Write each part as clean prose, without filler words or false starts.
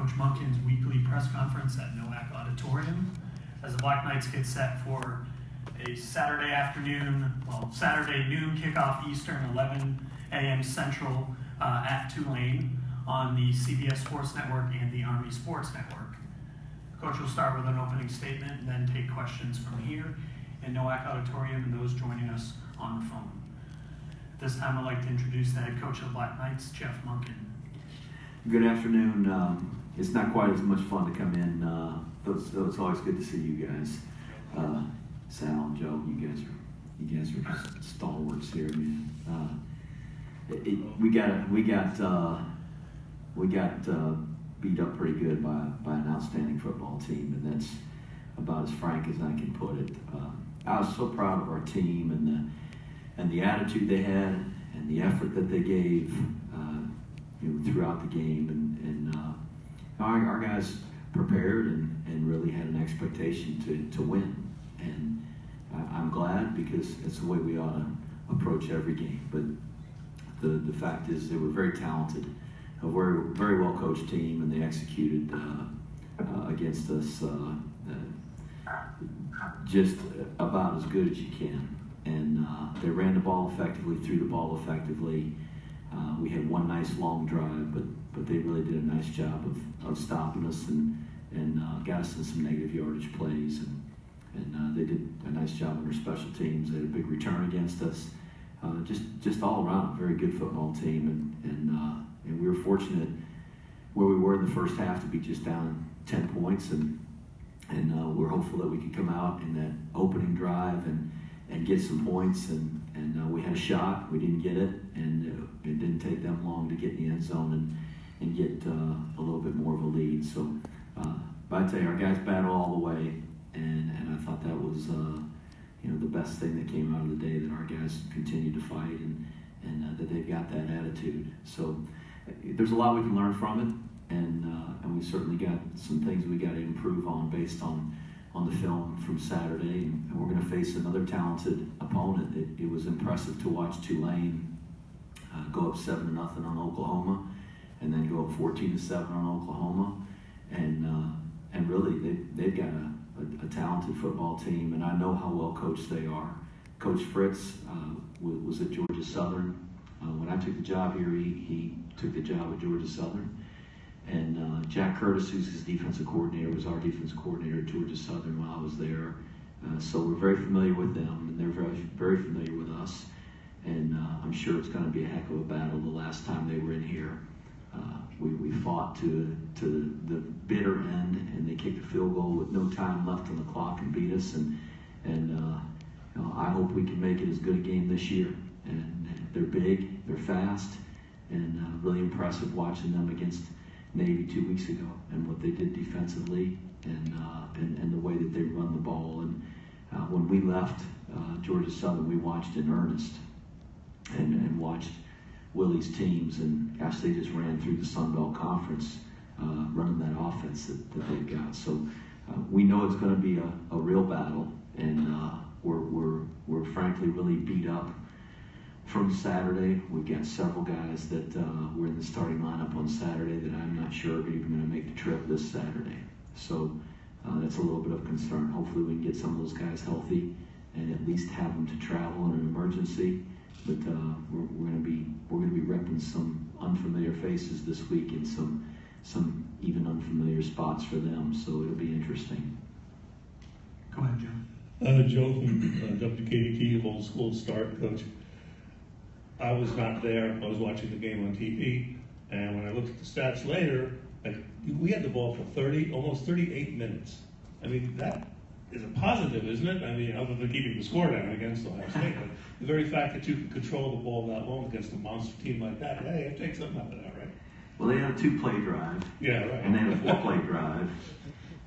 Coach Monken's weekly press conference at NOAC Auditorium as the Black Knights get set for a Saturday noon kickoff Eastern, 11 a.m. Central at Tulane on the CBS Sports Network and the Army Sports Network. Coach will start with an opening statement and then take questions from here in NOAC Auditorium and those joining us on the phone. At this time, I'd like to introduce the head coach of the Black Knights, Jeff Monken. Good afternoon. It's not quite as much fun to come in, but it's always good to see you guys. Sal and Joe, you guys are just stalwarts here, man. We got beat up pretty good by an outstanding football team, and that's about as frank as I can put it. I was so proud of our team and the attitude they had and the effort that they gave throughout the game, and our guys prepared and really had an expectation to win, and I'm glad because it's the way we ought to approach every game. But the fact is they were very talented, a very well coached team, and they executed against us just about as good as you can. And they ran the ball effectively, threw the ball effectively. We had one nice long drive, but they really did a nice job of stopping us and got us in some negative yardage plays. And they did a nice job on their special teams. They had a big return against us. Just all around, a very good football team. And we were fortunate where we were in the first half to be just down 10 points. And we're hopeful that we could come out in that opening drive and get some points, and we had a shot. We didn't get it, and it didn't take them long to get in the end zone and get a little bit more of a lead. So, but I tell you, our guys battled all the way, and I thought that was the best thing that came out of the day, that our guys continued to fight and that they've got that attitude. So there's a lot we can learn from it, and we certainly got some things we got to improve on based on the film from Saturday, and we're going to face another talented opponent. It was impressive to watch Tulane go up 7-0 on Oklahoma, and then go up 14-7 on Oklahoma, and really they've got a talented football team, and I know how well coached they are. Coach Fritz was at Georgia Southern. When I took the job here, he took the job at Georgia Southern. And Jack Curtis, who's his defensive coordinator, was our defensive coordinator at Georgia Southern while I was there. So we're very familiar with them, and they're very, very familiar with us. And I'm sure it's going to be a heck of a battle. The last time they were in here, we fought to the bitter end, and they kicked a field goal with no time left on the clock and beat us. And I hope we can make it as good a game this year. And they're big, they're fast, and really impressive watching them against Navy 2 weeks ago, and what they did defensively, and the way that they run the ball. And when we left Georgia Southern, we watched in earnest and watched Willie's teams, and gosh, they just ran through the Sun Belt Conference, running that offense that they've got. So we know it's going to be a real battle, and we're frankly really beat up from Saturday. We've got several guys that were in the starting lineup on Saturday that I'm not sure are even going to make the trip this Saturday. So that's a little bit of concern. Hopefully we can get some of those guys healthy and at least have them to travel in an emergency. But we're going to be repping some unfamiliar faces this week and some even unfamiliar spots for them. So it'll be interesting. Go ahead, Joe. Joe from WKDT, Old School Start, Coach. I was not there. I was watching the game on TV, and when I looked at the stats later, we had the ball for almost 38 minutes. I mean, that is a positive, isn't it? I mean, other than keeping the score down against Ohio State, but the very fact that you can control the ball that long against a monster team like that, hey, it takes something out of that, right? Well, they had a 2-play drive. Yeah, right. And they had a 4-play drive,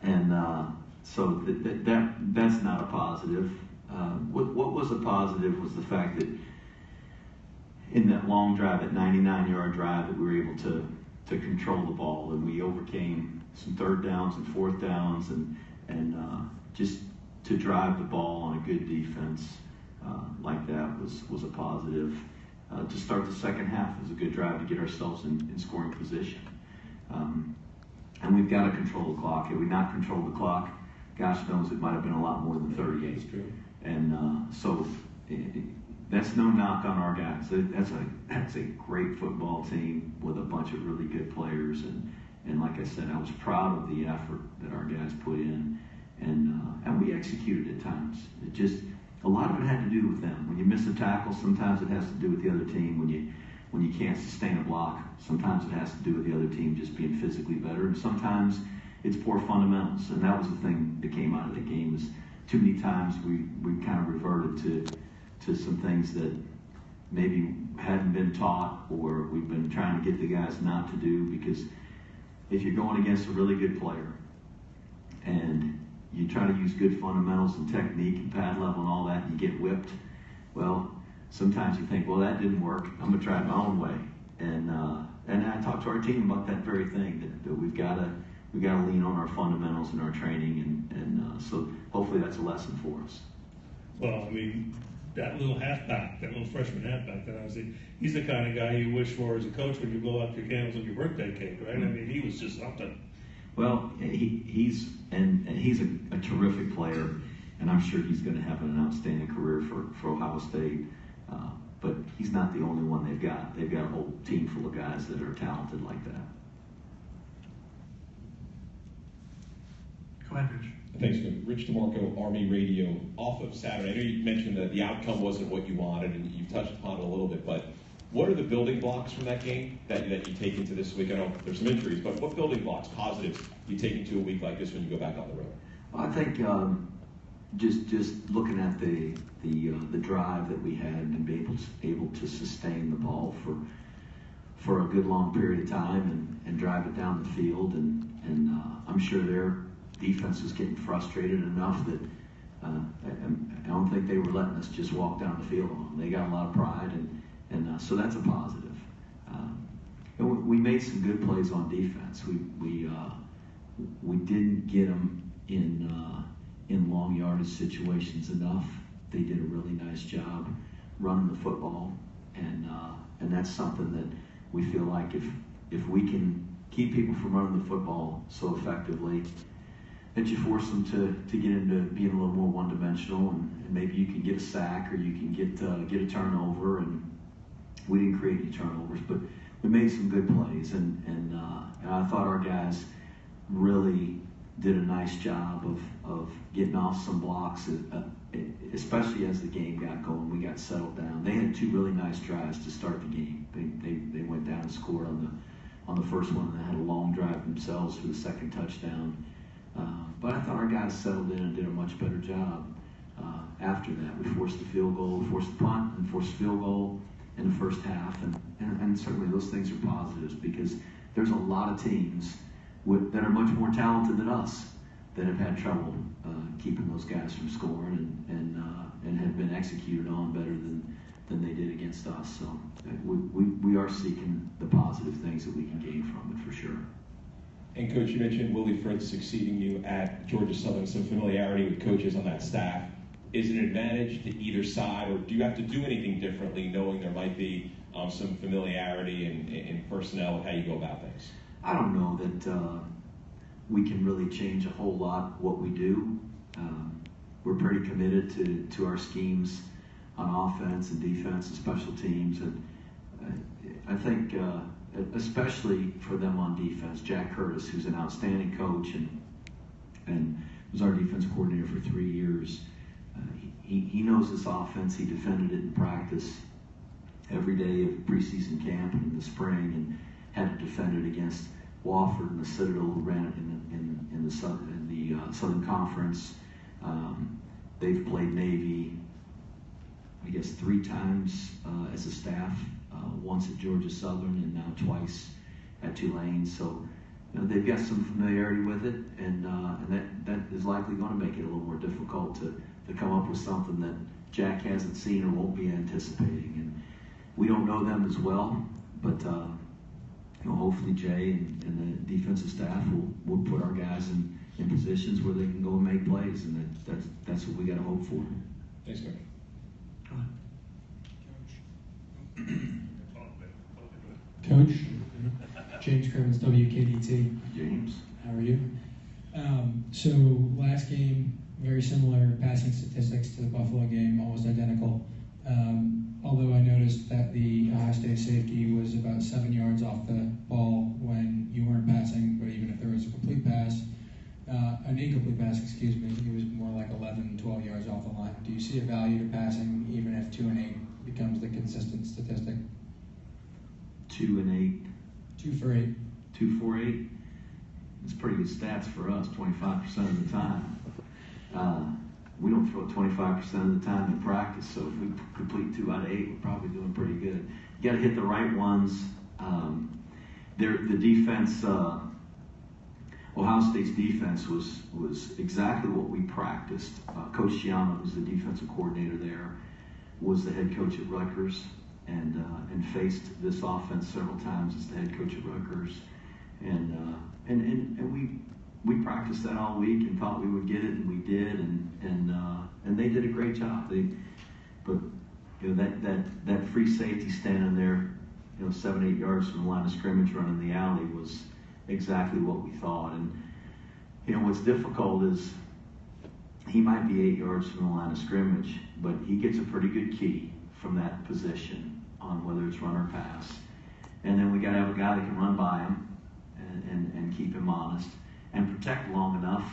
and so that's not a positive. What was a positive was the fact that in that long drive, that 99-yard drive, that we were able to control the ball, and we overcame some third downs and fourth downs, and just to drive the ball on a good defense like that was a positive. To start the second half was a good drive to get ourselves in scoring position. and we've got to control the clock. Had we not controlled the clock, gosh knows it might have been a lot more than 38. That's true. And so that's no knock on our guys. That's a great football team with a bunch of really good players. And like I said, I was proud of the effort that our guys put in, and we executed at times. It just, a lot of it had to do with them. When you miss a tackle, sometimes it has to do with the other team. When you can't sustain a block, sometimes it has to do with the other team just being physically better, and sometimes it's poor fundamentals. And that was the thing that came out of the game, is too many times we kind of reverted to some things that maybe hadn't been taught, or we've been trying to get the guys not to do. Because if you're going against a really good player and you try to use good fundamentals and technique and pad level and all that, and you get whipped, well, sometimes you think, well, that didn't work, I'm going to try it my own way. And I talked to our team about that very thing, that we've got to lean on our fundamentals and our training, and so hopefully that's a lesson for us. Well, I mean, that little halfback, that little freshman halfback that I was in, he's the kind of guy you wish for as a coach when you blow out your candles on your birthday cake, right? I mean, he was just something. Well, he's a terrific player, and I'm sure he's going to have an outstanding career for Ohio State. But he's not the only one they've got. They've got a whole team full of guys that are talented like that. Go ahead, Rich. Thanks, Rich DeMarco, Army Radio. Off of Saturday, I know you mentioned that the outcome wasn't what you wanted, and you've touched upon it a little bit, but what are the building blocks from that game that you take into this week? I know there's some injuries, but what building blocks, positives, you take into a week like this when you go back on the road? I think just looking at the drive that we had and being able to sustain the ball for a good long period of time and drive it down the field, and I'm sure their defense was getting frustrated enough that I don't think they were letting us just walk down the field on them. They got a lot of pride, and so that's a positive. And we made some good plays on defense. We didn't get them in long yardage situations enough. They did a really nice job running the football, and that's something that we feel like if we can keep people from running the football so effectively, that you force them to get into being a little more one-dimensional, and maybe you can get a sack or you can get a turnover. And we didn't create any turnovers, but we made some good plays, and I thought our guys really did a nice job of getting off some blocks, especially as the game got going. We got settled down. They had two really nice drives to start the game. They went down and scored on the first one, and they had a long drive themselves for the second touchdown. But I thought our guys settled in and did a much better job after that. We forced the field goal, forced the punt, and forced the field goal in the first half, and certainly those things are positives, because there's a lot of teams that are much more talented than us that have had trouble keeping those guys from scoring, and have been executed on better than they did against us. So we are seeking the positive things that we can gain from it, for sure. And Coach, you mentioned Willie Fritz succeeding you at Georgia Southern, some familiarity with coaches on that staff. Is it an advantage to either side, or do you have to do anything differently, knowing there might be some familiarity in personnel with how you go about things? I don't know that we can really change a whole lot what we do. We're pretty committed to our schemes on offense and defense and special teams, and I think especially for them on defense, Jack Curtis, who's an outstanding coach and was our defense coordinator for 3 years, he knows this offense. He defended it in practice every day of preseason camp and in the spring, and had to defend it against Wofford and the Citadel, who ran it in the Southern Conference. They've played Navy, I guess, 3 times as a staff, once at Georgia Southern and now twice at Tulane. So they've got some familiarity with it, and that is likely going to make it a little more difficult to come up with something that Jack hasn't seen or won't be anticipating. And we don't know them as well, but hopefully Jay and the defensive staff will put our guys in positions where they can go and make plays, and that's what we got to hope for. Thanks, Coach. Go ahead. Coach, James Crimmins, WKDT. James. How are you? So last game, very similar passing statistics to the Buffalo game, almost identical. Although I noticed that the Ohio State safety was about 7 yards off the ball when you weren't passing, but even if there was a complete pass, an incomplete pass, excuse me, he was more like 11, 12 yards off the line. Do you see a value to passing even if 2 and 8 becomes the consistent statistic? 2 and 8. 2 for 8. 2 for 8. It's pretty good stats for us, 25% of the time. We don't throw it 25% of the time in practice, so if we complete 2 out of 8, we're probably doing pretty good. You got to hit the right ones. The defense, Ohio State's defense was exactly what we practiced. Coach Gianna, who's the defensive coordinator there, was the head coach at Rutgers and faced this offense several times as the head coach at Rutgers. And we practiced that all week and thought we would get it, and we did, and they did a great job. But you know that free safety standing there, 7, 8 yards from the line of scrimmage running the alley was exactly what we thought. And what's difficult is he might be 8 yards from the line of scrimmage, but he gets a pretty good key from that position on whether it's run or pass. And then we got to have a guy that can run by him and keep him honest and protect long enough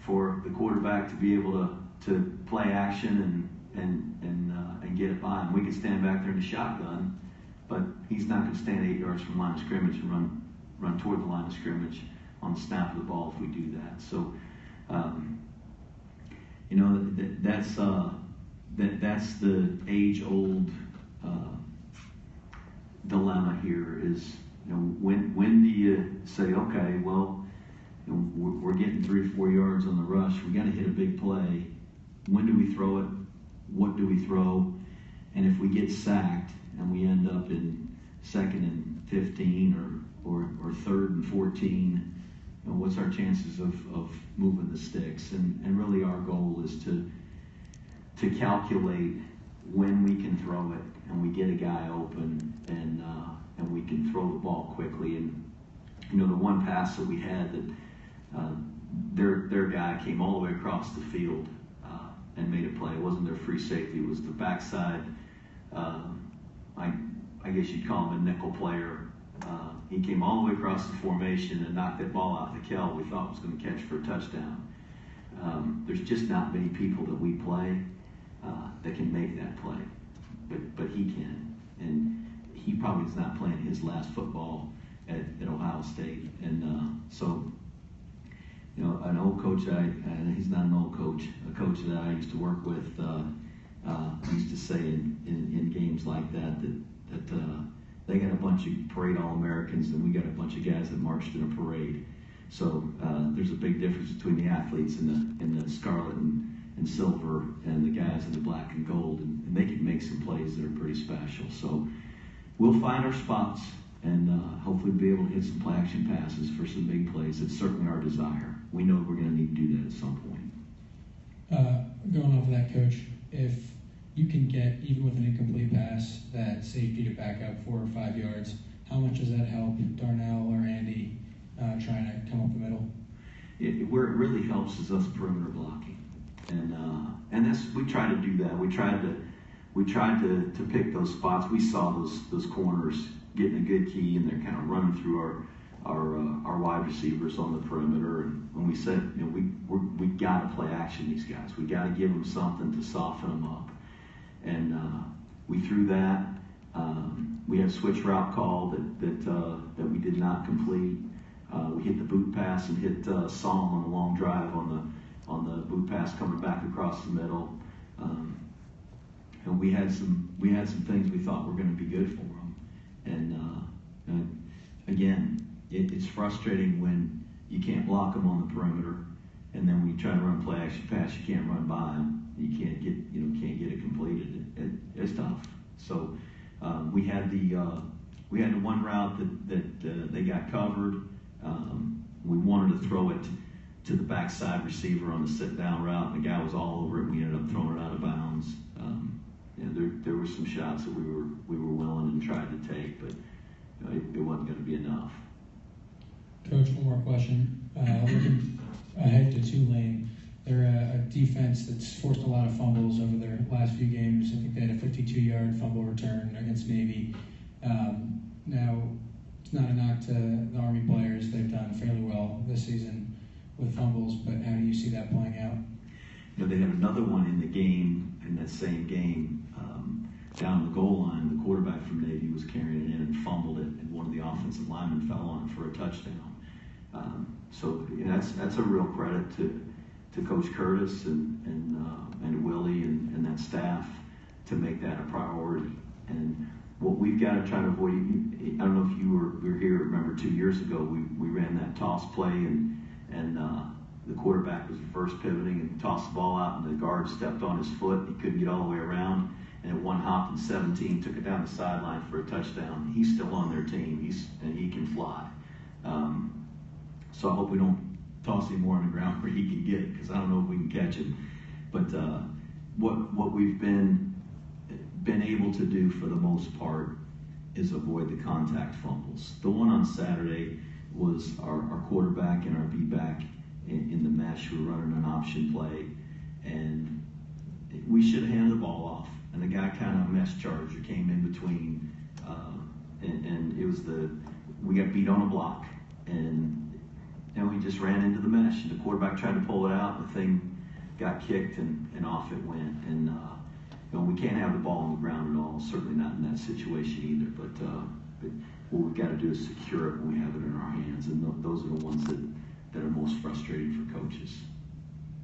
for the quarterback to be able to play action and get it by him. We can stand back there in the shotgun, but he's not going to stand 8 yards from the line of scrimmage and run toward the line of scrimmage on the snap of the ball if we do that. So, that's the age-old dilemma here is, when do you say, okay, well, we're getting 3 or 4 yards on the rush. We got to hit a big play. When do we throw it? What do we throw? And if we get sacked and we end up in 2nd and 15 or 3rd and 14, what's our chances of moving the sticks? And really our goal is to calculate when we can throw it and we get a guy open and we can throw the ball quickly. And the one pass that we had that their guy came all the way across the field and made a play. It wasn't their free safety. It was the backside. I guess you'd call him a nickel player. He came all the way across the formation and knocked that ball out the Kell we thought was going to catch for a touchdown. There's just not many people that we play that can make that play, but he can, and he probably is not playing his last football at Ohio State, and so an old coach, and he's not an old coach, a coach that I used to work with used to say in games like that they got a bunch of parade All-Americans and we got a bunch of guys that marched in a parade. So there's a big difference between the athletes in the scarlet and silver and the guys in the black and gold, and they can make some plays that are pretty special. So we'll find our spots and hopefully be able to hit some play action passes for some big plays. It's certainly our desire. We know we're going to need to do that at some point. Going off of that, Coach, if you can get, even with an incomplete pass, that safety to back up 4 or 5 yards, how much does that help Darnell or Andy trying to come up the middle? Where it really helps is us perimeter blocking, and that's, we try to do that. We tried to pick those spots. We saw those corners getting a good key, and they're kind of running through our wide receivers on the perimeter. And when we said, we got to play action these guys. We got to give them something to soften them up, and we threw that. We had a switch route call that we did not complete. We hit the boot pass and hit Psalm on a long drive on the boot pass coming back across the middle. And we had some things we thought were going to be good for them. And again, it's frustrating when you can't block them on the perimeter, and then when you try to run play action pass, you can't run by them. You can't get it completed. It's tough. So we had the one route that they got covered. We wanted to throw it to the backside receiver on the sit-down route, and the guy was all over it. We ended up throwing it out of bounds. There were some shots that we were willing and tried to take, but it wasn't going to be enough. Coach, one more question. Looking ahead to Tulane, they're a defense that's forced a lot of fumbles over their last few games. I think they had a 52-yard fumble return against Navy. Now, it's not a knock to the Army players. They've done fairly well this season with fumbles, but how do you see that playing out? You know, they had another one in the game, in that same game, down the goal line. The quarterback from Navy was carrying it in and fumbled it, and one of the offensive linemen fell on it for a touchdown. So you know, that's a real credit to Coach Curtis and Willie and that staff to make that a priority. And what we've got to try to avoid, I don't know if you were here, remember 2 years ago, we ran that toss play and the quarterback was first pivoting and tossed the ball out, and the guard stepped on his foot and he couldn't get all the way around, and at one hop and 17 took it down the sideline for a touchdown. He's still on their team, and he can fly. So I hope we don't toss him more on the ground where he can get it, because I don't know if we can catch him. But what we've been able to do for the most part is avoid the contact fumbles. The one on Saturday was our quarterback and our B-back in the mesh. We're running an option play, and we should have handed the ball off. And the guy kind of mesh charger came in between, and it was we got beat on a block, and we just ran into the mesh. And the quarterback tried to pull it out, and the thing got kicked, and off it went. And we can't have the ball on the ground at all. Certainly not in that situation either. But what we've got to do is secure it when we have it in our hands, and those are the ones that are most frustrating for coaches.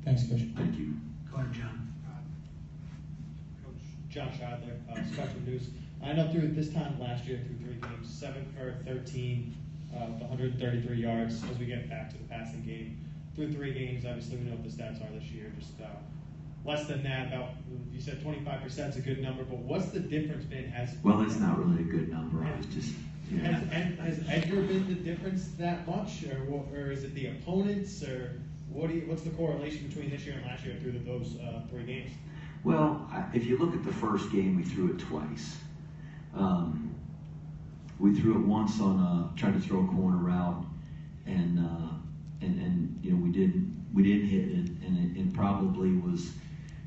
Thanks, Coach. Thank you. Go ahead, John. Coach John Shadler, Spectrum News. I know through this time last year, through 3 games, 7 for 13, 133 yards. As we get back to the passing game, through 3 games, obviously we know what the stats are this year. Just less than that. About, you said 25% is a good number, but what's the difference been? Well, it's not really a good number. I was just. Yeah. Has Edgar been the difference that much, or is it the opponents, or what's the correlation between this year and last year through those 3 games? Well, if you look at the first game, we threw it twice. We threw it once on tried to throw a corner route, and we didn't hit it, and it probably was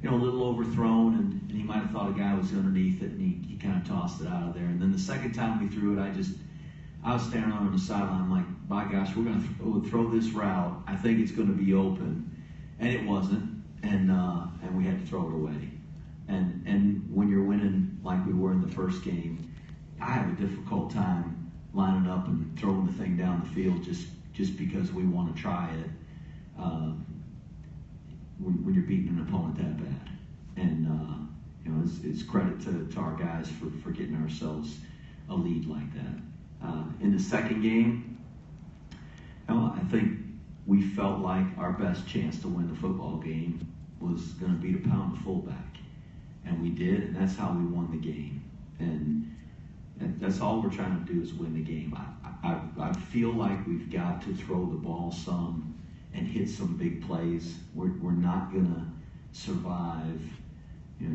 a little overthrown, and he might have thought a guy was underneath it, and he kind of tossed it out of there. And then the second time we threw it, I was standing on the sideline like, by gosh, we're going to throw this route. I think it's going to be open, and it wasn't, and we had to throw it away. And when you're winning like we were in the first game, I have a difficult time lining up and throwing the thing down the field just because we want to try it. When you're beating an opponent that bad, and it's credit to our guys for getting ourselves a lead like that. In the second game, I think we felt like our best chance to win the football game was going to be to pound the fullback, and we did, and that's how we won the game. And that's all we're trying to do is win the game. I feel like we've got to throw the ball some and hit some big plays. We're not going to survive,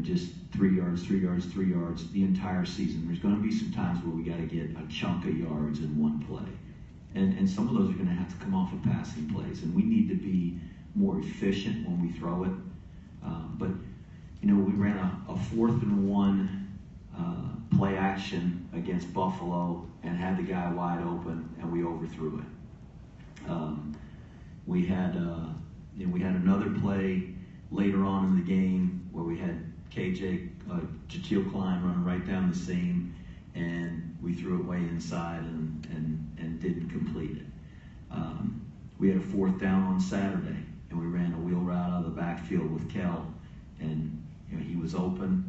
just 3 yards, 3 yards, 3 yards the entire season. There's going to be some times where we got to get a chunk of yards in one play. And some of those are going to have to come off of passing plays. And we need to be more efficient when we throw it. But we ran a 4th and 1 play action against Buffalo and had the guy wide open, and we overthrew it. We had another play later on in the game where we had Jatil Klein running right down the seam, and we threw it way inside and didn't complete it. We had a 4th down on Saturday, and we ran a wheel route out of the backfield with Kell, and he was open,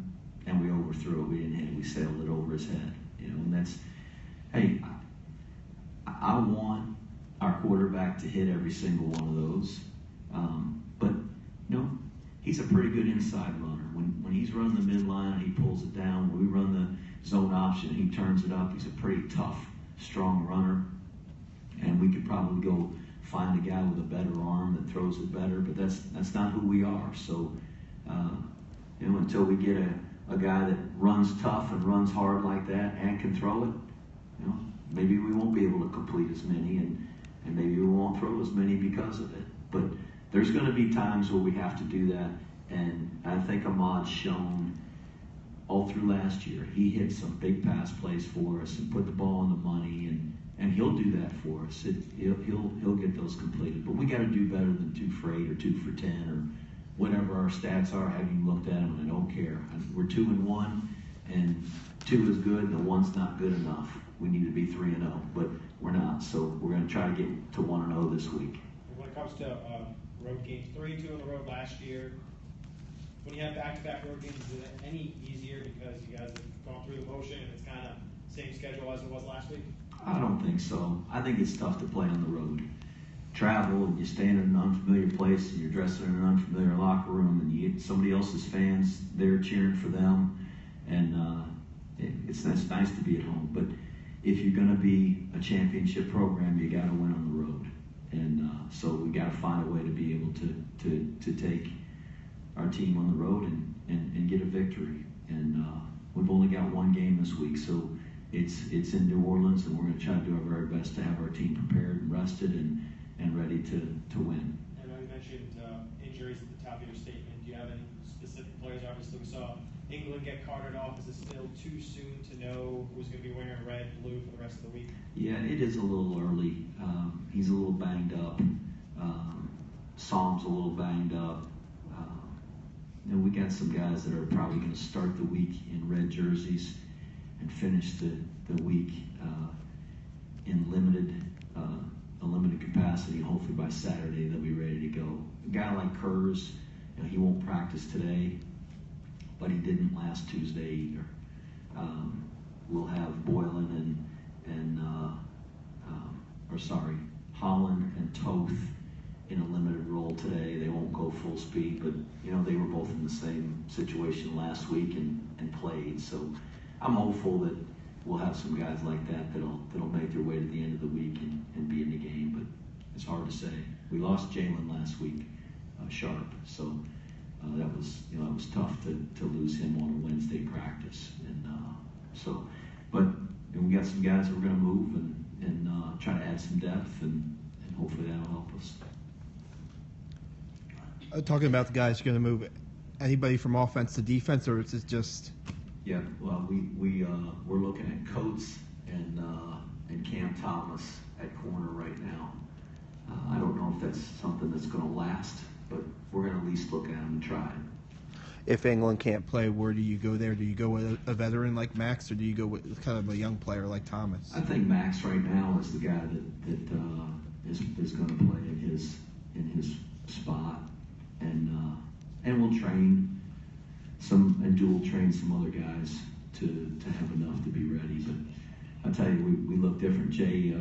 and we overthrew it. We didn't hit it. We sailed it over his head. And that's, hey, I want our quarterback to hit every single one of those, but he's a pretty good inside runner. When he's running the midline, he pulls it down. When we run the zone option, he turns it up. He's a pretty tough, strong runner, and we could probably go find a guy with a better arm that throws it better, but that's not who we are. So until we get a guy that runs tough and runs hard like that and can throw it, maybe we won't be able to complete as many. And and maybe we won't throw as many because of it. But there's going to be times where we have to do that, and I think Ahmad's shown all through last year. He hit some big pass plays for us and put the ball on the money, and he'll do that for us. He'll get those completed. But we got to do better than 2 for 8 or 2 for 10 or whatever our stats are. Having looked at them, and I don't care. We're 2-1, and 2 is good, and the 1's not good enough. We need to be 3-0, but we're not. So we're going to try to get to 1-0 this week. When it comes to road games, 3-2 on the road last year, when you have back-to-back road games, is it any easier because you guys have gone through the motion and it's kind of same schedule as it was last week? I don't think so. I think it's tough to play on the road. Travel, and you stay in an unfamiliar place, and you're dressing in an unfamiliar locker room, and you get somebody else's fans there cheering for them, and it's nice to be at home. But if you're going to be a championship program, you got to win on the road, and so we got to find a way to be able to take our team on the road and get a victory. And we've only got 1 game this week, so it's in New Orleans, and we're going to try to do our very best to have our team prepared and rested and ready to win. I know you mentioned injuries at the top of your statement. Do you have any specific players? Obviously, we saw England get carted off. Is it still too soon to know who's going to be wearing red, blue for the rest of the week? Yeah, it is a little early. He's a little banged up. Psalm's a little banged up. And we got some guys that are probably going to start the week in red jerseys and finish the week in a limited capacity. Hopefully by Saturday they'll be ready to go. A guy like Kurz, he won't practice today, but he didn't last Tuesday either. We'll have Boylan Holland and Toth in a limited role today. They won't go full speed, but they were both in the same situation last week and played. So I'm hopeful that we'll have some guys like that'll make their way to the end of the week and be in the game. But it's hard to say. We lost Jalen last week, sharp. So that was tough to lose him on a Wednesday practice. And but we got some guys that we're going to move and try to add some depth, and hopefully that'll help us. Talking about the guys you're going to move, anybody from offense to defense, or is it just? Yeah, well, we're looking at Coates and Cam Thomas at corner right now. I don't know if that's something that's going to last, but we're going to at least look at them and try it. If England can't play, where do you go there? Do you go with a veteran like Max, or do you go with kind of a young player like Thomas? I think Max right now is the guy that is going to play in his spot, and we'll train and dual train some other guys to have enough to be ready. But I'll tell you, we look different. Jay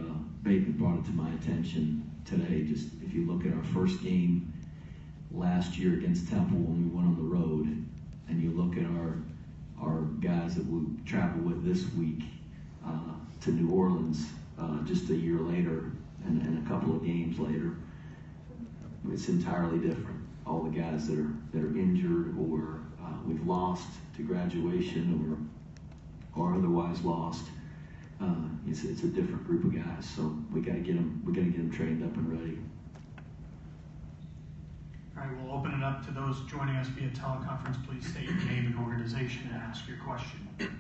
Bateman brought it to my attention today. Just if you look at our first game last year against Temple when we went on the road, and you look at our guys that we travel with this week to New Orleans just a year later and a couple of games later, it's entirely different. All the guys that are injured or we've lost to graduation or otherwise lost, it's a different group of guys. So we got to get them trained up and ready. All right, we'll open it up to those joining us via teleconference. Please state your name and organization and ask your question. Yes,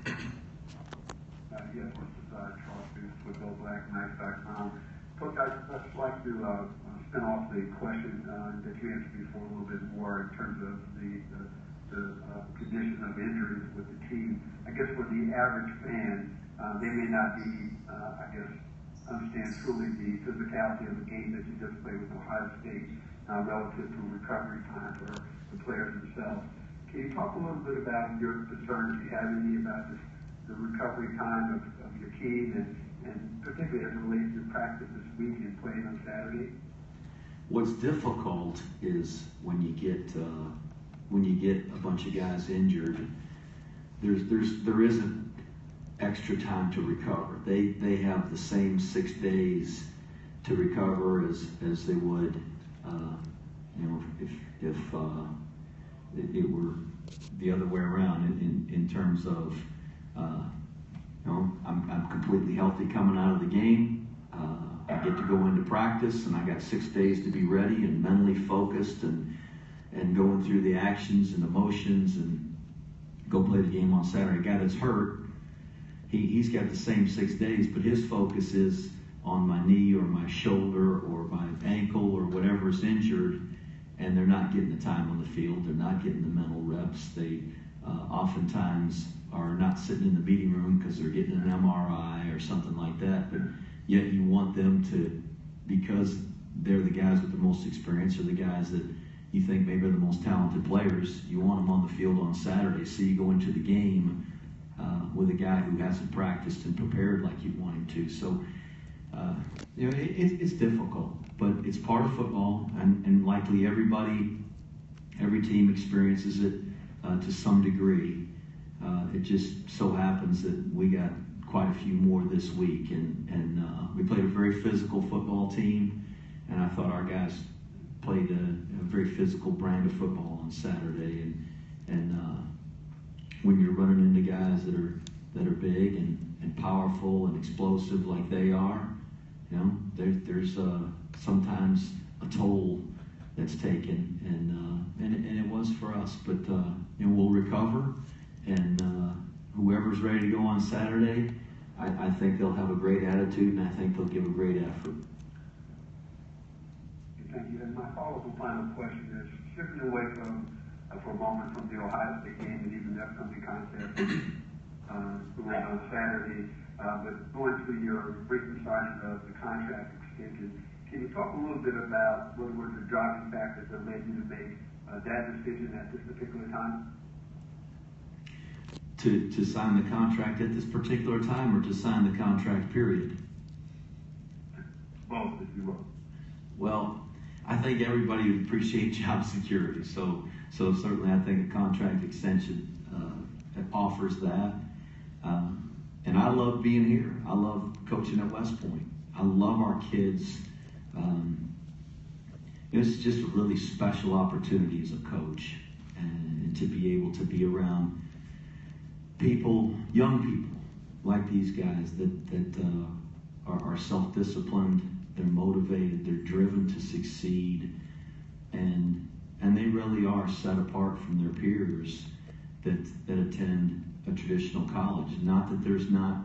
this is Charles Booth with GoBlackKnife.com. Coach, I'd just like to spin off the question that you answered before a little bit more in terms of the condition of injuries with the team. I guess for the average fan, they may not be, understand truly the physicality of the game that you just played with Ohio State relative to recovery time for the players themselves. Can you talk a little bit about your concerns, if you have any, about the recovery time of your team and particularly as it relates to practice this week and playing on Saturday? What's difficult is when you get a bunch of guys injured, there isn't extra time to recover. They have the same 6 days to recover as they would, if it were the other way around in terms of, I'm completely healthy coming out of the game. I get to go into practice, and I got 6 days to be ready and mentally focused and going through the actions and emotions and go play the game on Saturday. A guy that's hurt, he's got the same 6 days, but his focus is on my knee or my shoulder or my ankle or whatever's injured, and they're not getting the time on the field. They're not getting the mental reps. They oftentimes are not sitting in the meeting room because they're getting an MRI or something like that, but yet you want them to, because they're the guys with the most experience or the guys that you think maybe are the most talented players, you want them on the field on Saturday, so you go into the game with a guy who hasn't practiced and prepared like you want him to. So it's difficult, but it's part of football, and likely every team experiences it to some degree. It just so happens that we got quite a few more this week, and we played a very physical football team, and I thought our guys played a very physical brand of football on Saturday, and when you're running into guys that are big and powerful and explosive like they are, you know, there's sometimes a toll that's taken, and it was for us, but and we'll recover, and whoever's ready to go on Saturday, I think they'll have a great attitude, and I think they'll give a great effort. Thank you. And my follow-up and final question is, shifting away for a moment from the Ohio State game and even the upcoming contest on Saturday, but going through your briefing signing of the contract extension, can you talk a little bit about what were the driving factors that led you to make that decision at this particular time? To sign the contract at this particular time, or to sign the contract period? Both, if you will. Well, I think everybody would appreciate job security, so certainly I think a contract extension offers that. And I love being here. I love coaching at West Point. I love our kids. It's just a really special opportunity as a coach, and to be able to be around people, young people like these guys that are self-disciplined, they're motivated, they're driven to succeed, and they really are set apart from their peers that attend a traditional college. Not that there's not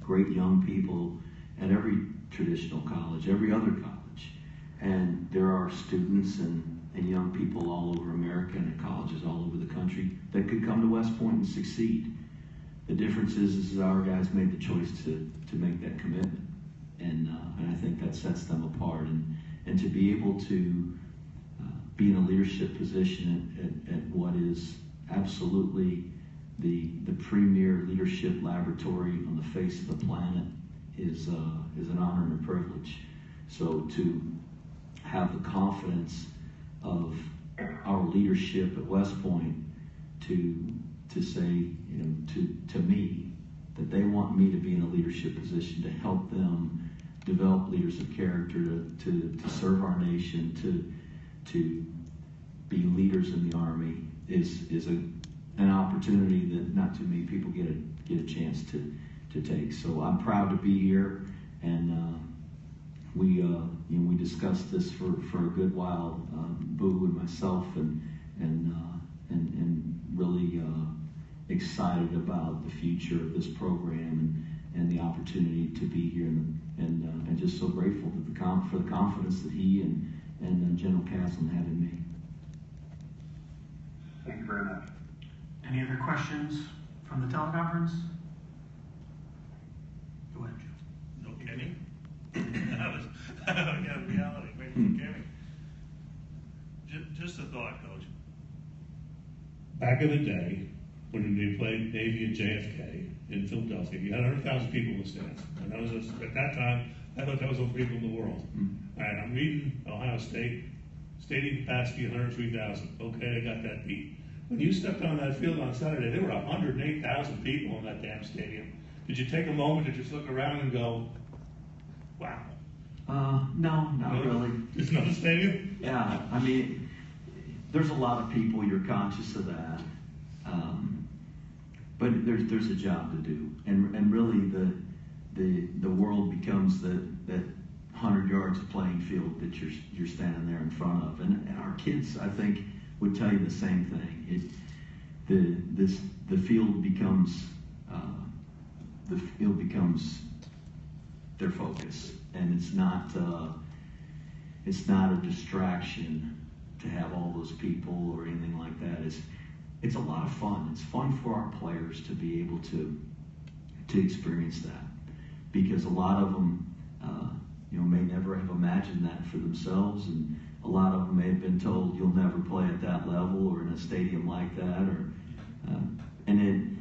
great young people at every traditional college, every other college, and there are students and young people all over America and at colleges all over the country that could come to West Point and succeed. The difference is our guys made the choice to make that commitment, and I think that sets them apart. And to be able to be in a leadership position at what is absolutely the premier leadership laboratory on the face of the planet is an honor and a privilege. So to have the confidence of our leadership at West Point to say, you know, to me, that they want me to be in a leadership position to help them develop leaders of character, to serve our nation, to be leaders in the Army is an opportunity that not too many people get a chance to take. So I'm proud to be here, and we discussed this for a good while, Boo and myself, and really excited about the future of this program and the opportunity to be here, and just so grateful for the confidence that he and General Caslen have in me. Thank you very much. Any other questions from the teleconference? Go ahead, Joe. No kidding. I got reality. Wait, no kidding. Just a thought, Coach. Back in the day, when they played Navy and JFK in Philadelphia, you had 100,000 people in the stands. And at that time, I thought that was over people in the world. And I'm reading Ohio State, stadium capacity 103,000. Okay, they got that beat. When you stepped on that field on Saturday, there were 108,000 people in that damn stadium. Did you take a moment to just look around and go, wow? No, not really. It's not a stadium? Yeah, I mean, there's a lot of people, you're conscious of that. But there's a job to do. And really the world becomes that 100 yards of playing field that you're standing there in front of, and our kids, I think, would tell you the same thing. The field becomes their focus, and it's not a distraction to have all those people or anything like that. It's a lot of fun. It's fun for our players to be able to experience that, because a lot of them may never have imagined that for themselves, and a lot of them may have been told you'll never play at that level or in a stadium like that, and then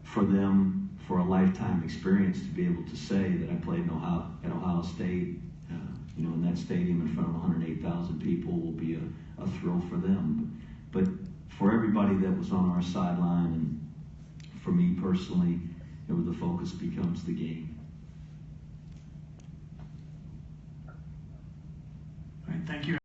for them, for a lifetime experience, to be able to say that I played at Ohio State, in that stadium in front of 108,000 people will be a thrill for them. But for everybody that was on our sideline, and for me personally, the focus becomes the game. All right, thank you.